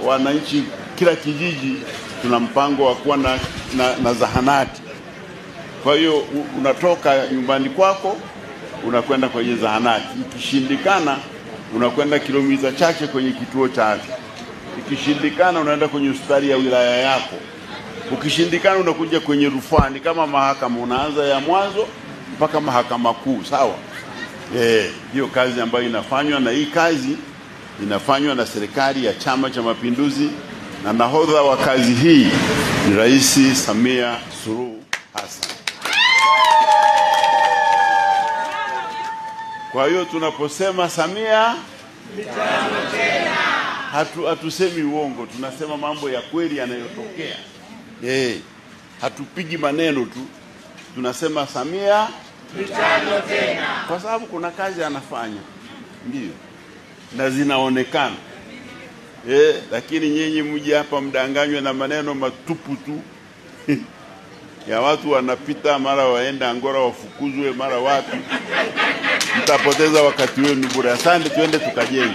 Wananchi kila kijiji tuna mpango wa kuwa na zahanati. Kwa hiyo unatoka nyumbani kwako unakwenda kwenye zahanati. Ikishindikana unakwenda kilomita chache kwenye kituo cha afya. Ikishindikana unaenda kwenye hospitali ya wilaya yako. Ukishindikana unakuja kwenye rufani kama mahakama, unaanza ya mwanzo mpaka mahakama kuu, sawa? Hiyo kazi ambayo inafanywa, na hii kazi inafanywa na serikali ya Chama cha Mapinduzi, na nahodha wa kazi hii ni Rais Samia Suluhu Hassan. Kwa hiyo tunaposema Samia mitano tena, hatusemi uongo, tunasema mambo ya kweli yanayotokea. Hatupigi maneno tu, tunasema Samia mitano tena, kwa sababu kuna kazi anafanya, ndio, na zinaonekana. Lakini nyinyi mje hapa mdanganywe na maneno matupu tu ya watu wanapita, mara waenda Angola wafukuzwe, mara wapi. Mtapoteza wakati wenu bure. Asante, tuende tukajenge.